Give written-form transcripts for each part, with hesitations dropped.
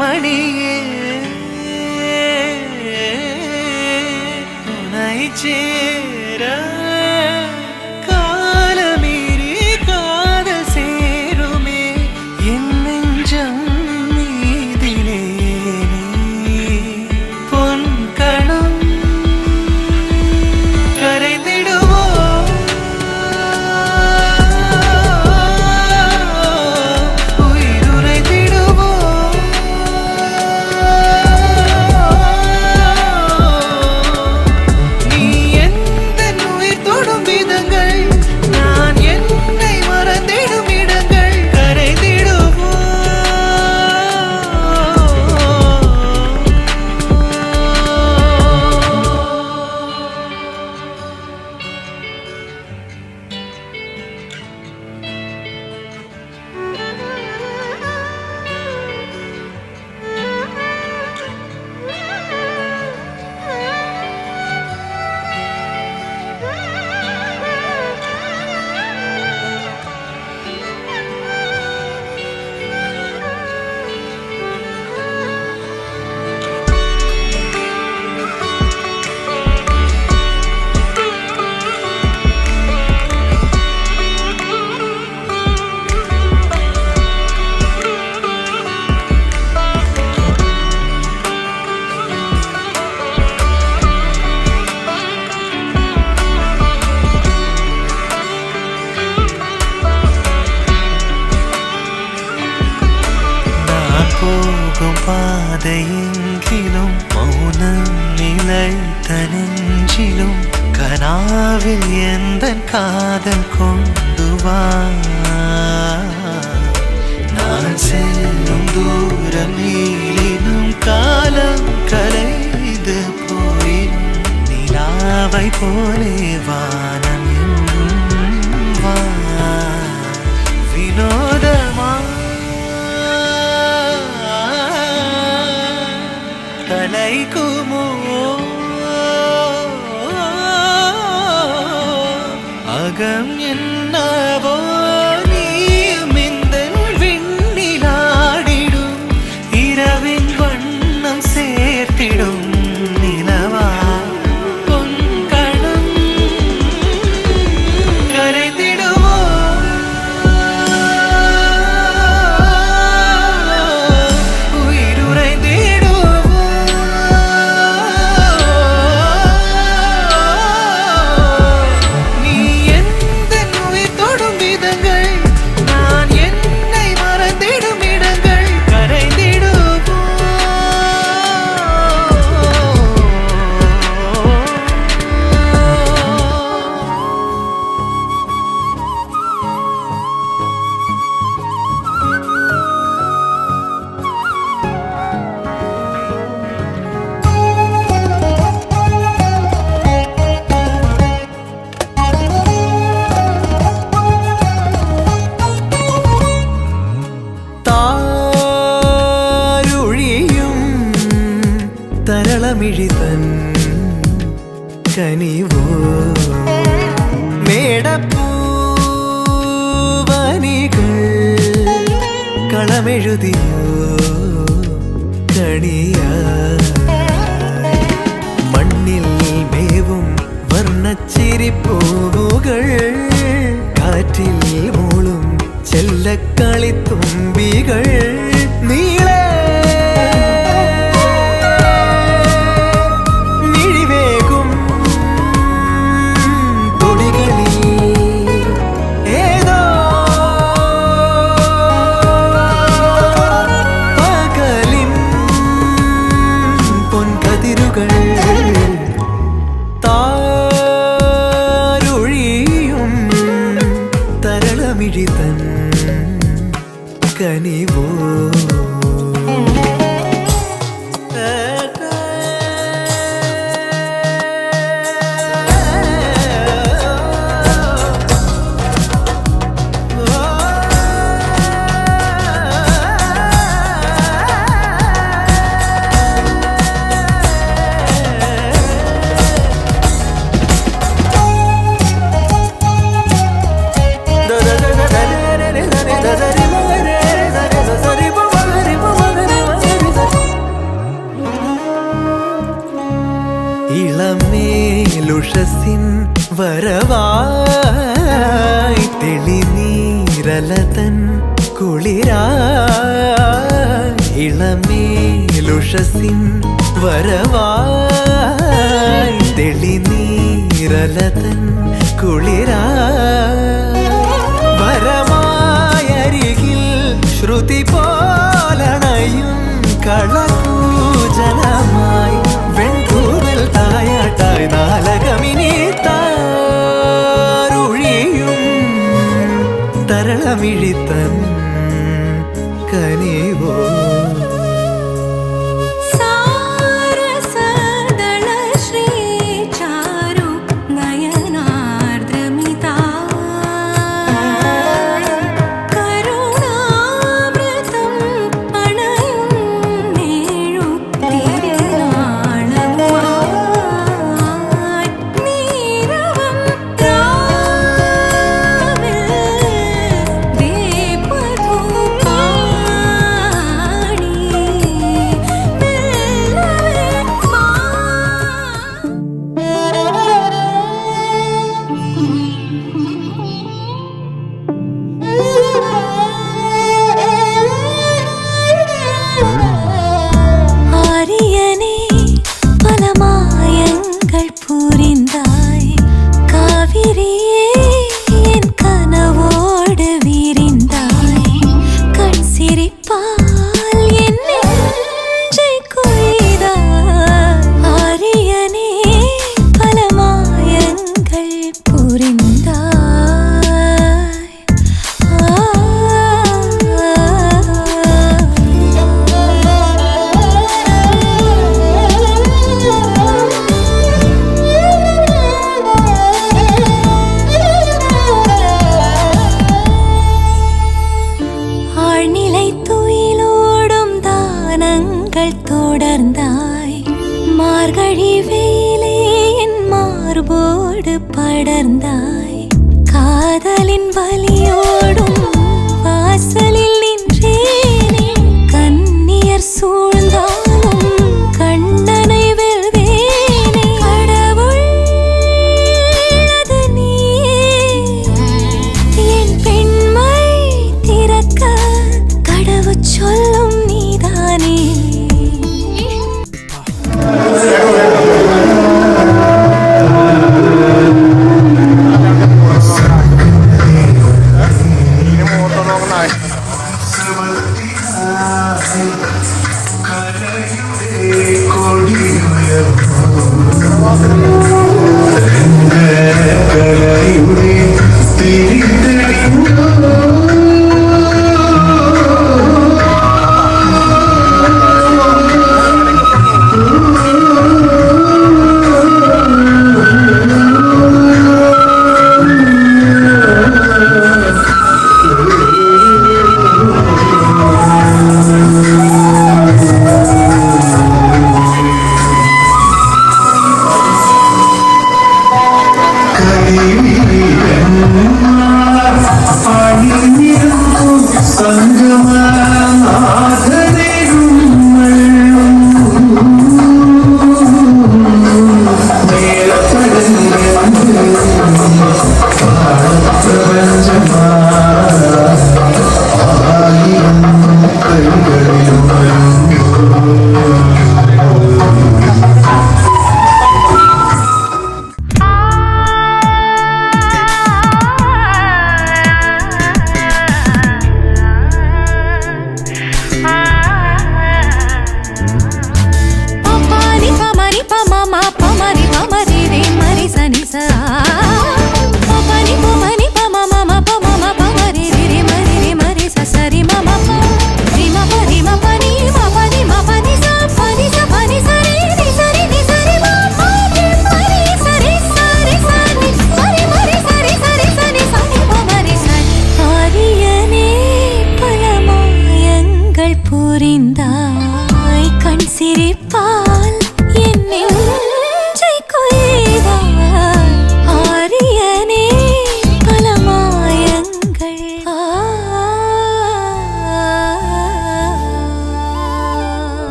மணியே உனை சேர காலமீறி காதல் சேருமே என் நெஞ்சம் மீதிலே பொன் கணம் கரைந்திடுவோ உயிருரைந்திடுவோ நீ எந்த உயிர் தொடும் விதங்கள் நான் என்னை மறந்திடும் இடங்கள் கரைந்திடுவோ போகும் பாதையெங்கிலும் மௌனம் நிலைத்த நெஞ்சிலும் கனாவில் எந்த காதல் கொண்டு வா நான் செல்லும் தூரம் நீளினும் காலம் கலைந்து போயினும் நிலாவை போலே வானம் எங்கும் வா வினோதமா கலைக்குமோ அகம் என்னவோ நீயும் இந்த விண்ணிலாடிடும் இரவின் வண்ணம் சேர்த்திடும் நிலவா பொன்கணம் கரைந்திடுவோ തരളമിഴിതൻ കനിവോ മേടപ്പൂവനികൾ കളമെഴുതിയോ കണിയായി മണ്ണിൽ മേവും വർണ്ണച്ചിരിപ്പൂവുകൾ കാറ്റിൽ മൂളും ചെല്ലക്കളിത്തുമ്പികൾ നീളെ തരളമിഴിതൻ കനിവോ ഇളമേലുഷസിൻ വരവായി തെളിനീരലതൻ കുളിരായി ഇളമേലുഷസിൻ വരവായി തെളിനീരലതൻ കുളിരായി വരമായരികിൽ ശ്രുതി പോലണയും കളകൂജനമായി വെൺകൂവൽ തായാട്ടായി നാലകമിനി താരുഴിയും തരളമിഴിത്തൻ കനിവോ தொடர்ந்தாய் மார்கழி வெயிலே என் மார்போடு படர்ந்தாய் காதலின் வலியோடும் வாசலில் நின்றேனே கண்ணியர் சூழ்ந்தாலும் கண்ணனை வெல்வேனே கடவுள் அது நீயே என் பெண்மை திறக்க கடவுள் சொல்லும் நீதானே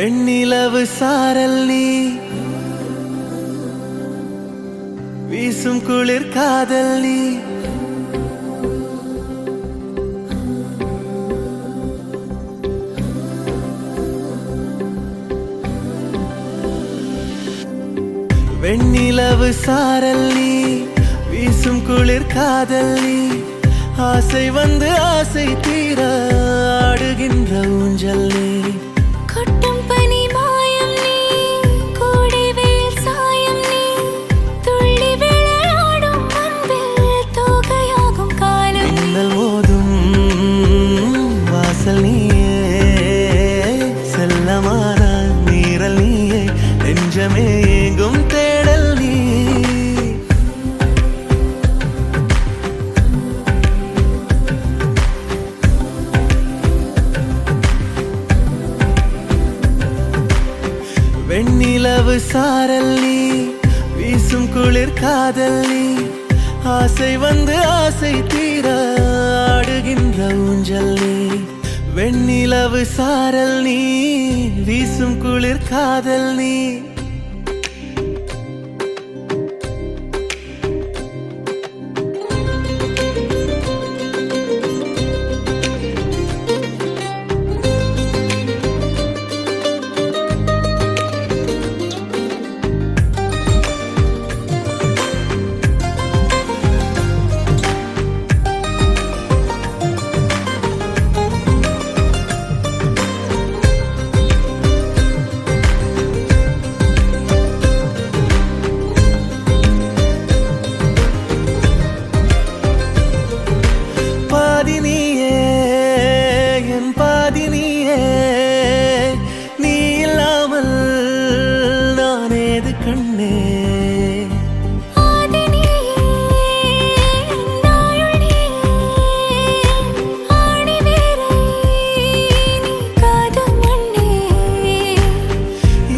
வெண்ணிலவு சாரல் நீ வீசும் குளிர் காதல் நீ வெண்ணிலவு சாரல் நீ வீசும் குளிர் காதல் நீ ஆசை வந்து ஆசை தீர ஆடுகின்ற ஊஞ்சல் நீ கொட்டும் பனி மாயம் நீ கோடை வெயில் சாயம் நீ துள்ளி விளையாடும் அன்பில் தோகையாகும் காலம் மின்னல் மோதும் வாசல் நீயே செல்லமான நீரல் நீயே நெஞ்சமே எங்கும் தேடல் நீ வெண்ணிலவு சாரல் நீ வீசும் குளிர் காதல் நீ ஆசை வந்து ஆசை தீர ஆடுகின்ற ஊஞ்சல் நீ வெண்ணிலவு சாரல் நீ வீசும் குளிர் காதல் நீ நீ இல்லாமல் நான் ஏது கண்ணே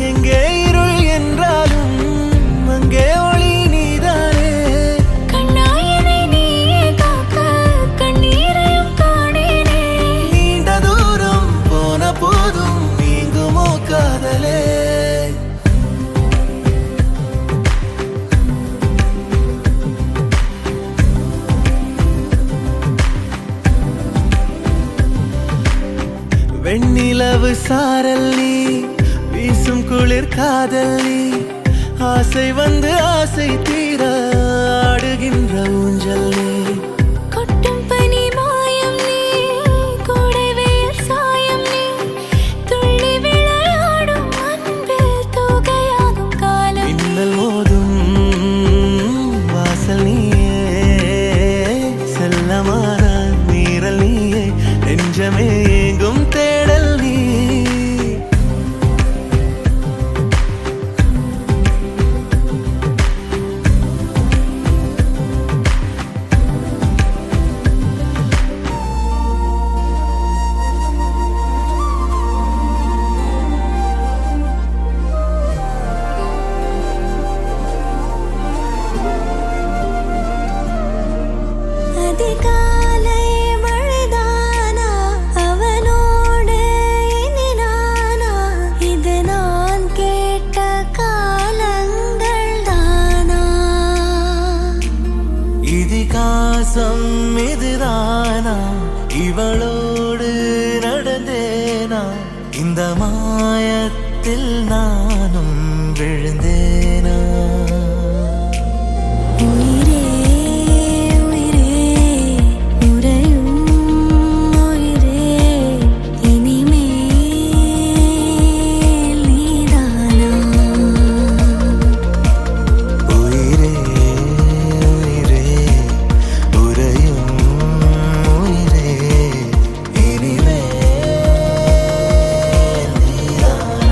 எங்கே இருள் என்றாலும் அங்கே ஒளி நீதானே கண்ணாயனை நீயே காக்க கண்ணீரையும் காணேனே நீண்ட தூரம் போன போதும் நீங்குமோ காதலே வெண்ணிலவு சாரல் நீ வீசும் குளிர் காதல் நீ ஆசை வந்து ஆசை தீர ஆடுகின்ற ஊஞ்சல் நீ கொட்டும் பனி மாயம் நீ கோடை வெயில் சாயம் நீ துள்ளி விளையாடும் அன்பில் தோகையாகும் காலம் மின்னல் மோதும் வாசல் நீயே செல்லமான நீரல் நீயே நெஞ்சமே எங்கும் தேடல் நீ அதிகாலை மழைதானா அவனோடு இனி நானா இது நான் கேட்ட காலங்கள் தானா இதிகாசம் இதுதானா இவளோடு நடந்தேனா இந்த மாயத்தில் நானும் விழுந்தேனா உயிரே உயிரே உறையும் உயிரே இனிமேல் நீதானா உயிரே உயிரே உறையும் உயிரே இனிமேல் நீதானா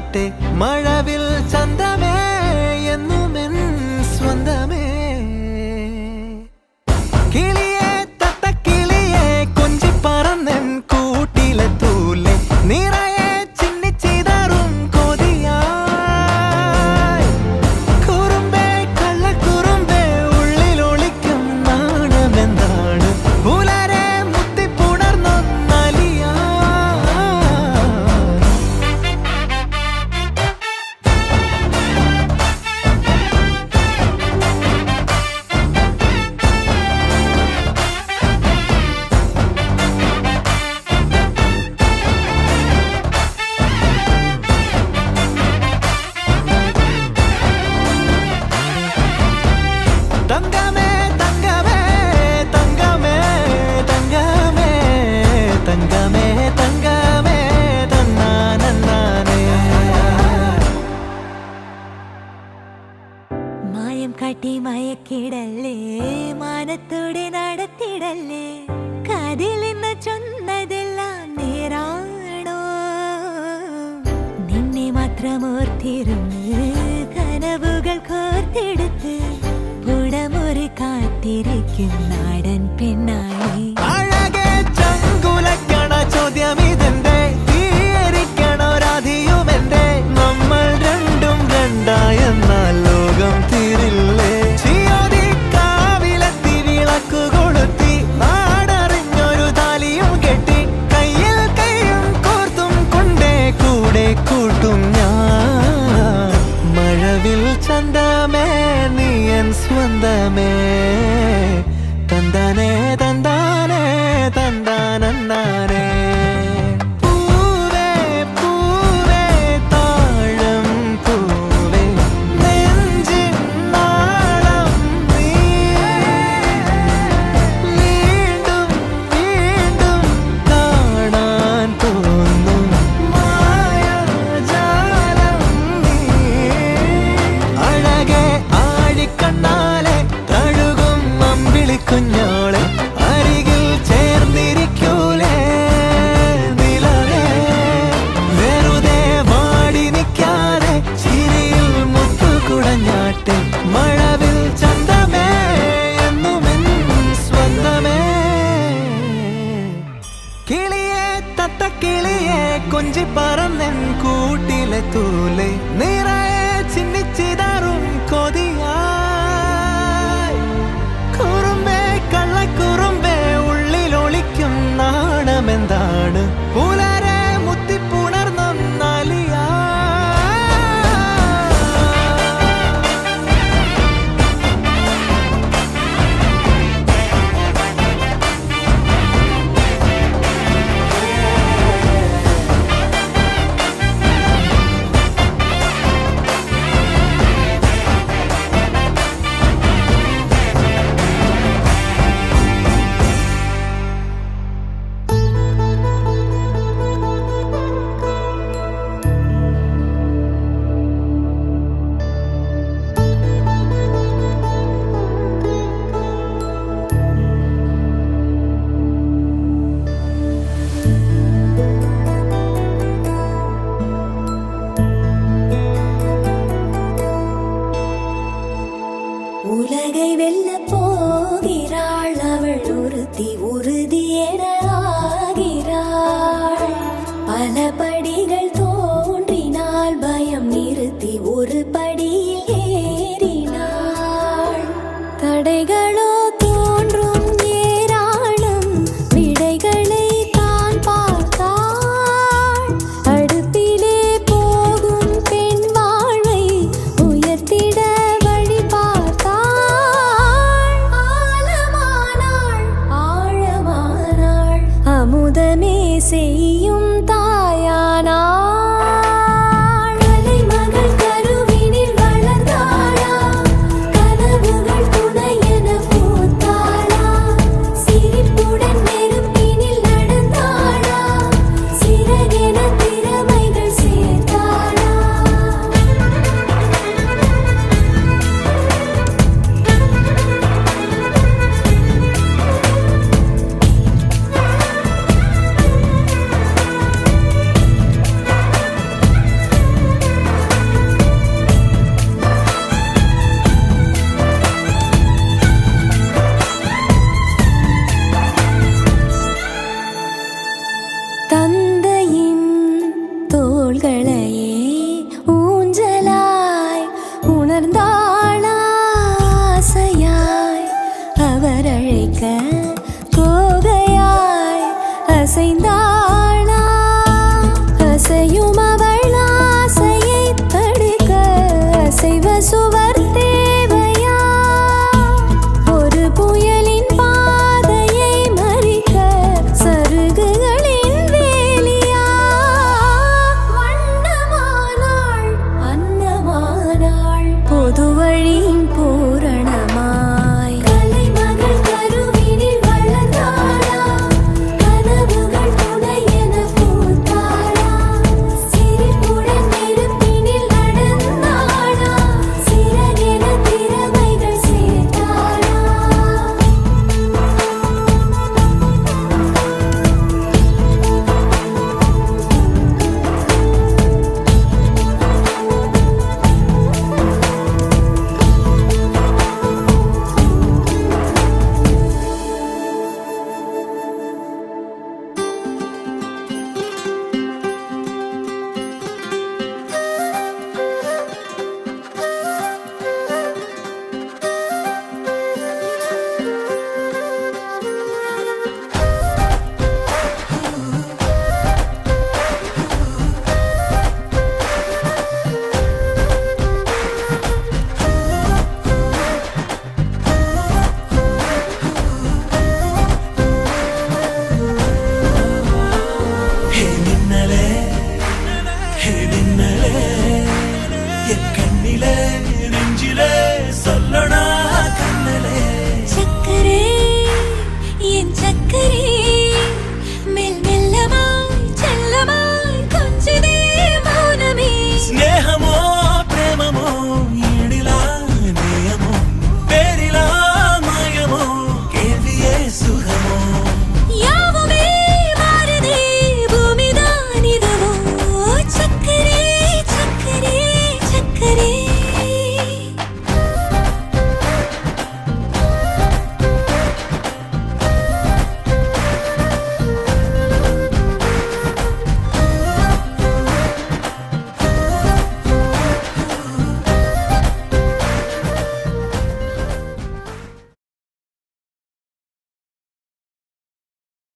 കുടഞ്ഞാട്ടെ മഴവിൽ ചന്തമേ എന്നുമെൻ സ്വന്തമേ കിളിയെ തത്തക്കിളിയെ കൊഞ്ചി പറന്നൻ കൂട്ടിലെ തൂലെ നിറയെ ചിന്നിച്ചിതറും കൊതിയായി കുറുമ്പേ കള്ളക്കുറുമ്പേ ഉള്ളിലൊളിക്കും നാണമെന്താണ് പുലരെ മുത്തിപ്പുണർന്നൊന്നലിയാ തങ്കമേ തങ്കമേ തങ്കമേ തങ്കമേ തങ്കമേ തങ്കമേ തന്നാനേ മായം കാട്ടി മയക്കിടല്ലേ മാനത്തോടെ നടത്തിടല്ലേ കാതിലെന്ന് ചൊന്നതെല്ലാം നേരാണോ നിന്നെ മാത്രം ഓർത്തിരുന്ന് കനവുകൾ കോർത്തെടുത്ത് പുടമുറി കാത്തിരിക്കും നാടൻ പെണ്ണായി അഴകെ ചങ്കുലക്കണ ചോദ്യമിതെന്റെ തീയരിക്കണ രാധിയുമെന്റെ നമ്മൾ രണ്ടും രണ്ടായെന്നാൽ ലോകം തീരില്ലേ ചിയോതി കാവിലെത്തി വിളക്കു കൊളുത്തി നാടറിഞ്ഞൊരു താലിയും കെട്ടി കയ്യിൽ കയ്യും കോർത്തും കൊണ്ടേ കൂടെ കൂട്ടും ഞാൻ മഴവിൽ ചന്തമേ നീ എൻ സ്വന്തമേ തന്താനേ തന്താനേ തന്താനന്താനേ പൂവേ പൂവേ താഴം പൂവേ നെഞ്ചിൻ നാളം നീ വീണ്ടും വീണ്ടും കാണാൻ തോന്നും മായാജാലം നീ അഴകെ ആഴിക്കണ്ണാലെ തഴുകും അമ്പിളിക്കുഞ്ഞോളെ അരികിൽ ചേർന്നിരിക്കൂലേ നിലവേ വെറുതെ വാടി നിൽക്കാതെ ചിരിയിൽ മുത്തുകുടഞ്ഞാട്ടെ മഴവിൽ ചന്തമേ എന്നുമെൻ സ്വന്തമേ കിളിയെ തത്തക്കിളിയെ കൊഞ്ചി പറന്നൻ കൂട്ടിലെ തൂലെ നിറയെ ചിന്നിച്ചിതറും കൊതിയായി കുറുമ്പേ കള്ളക്കുറുമ്പേ ഉള്ളിലൊളിക്കും നാണമെന്താണ്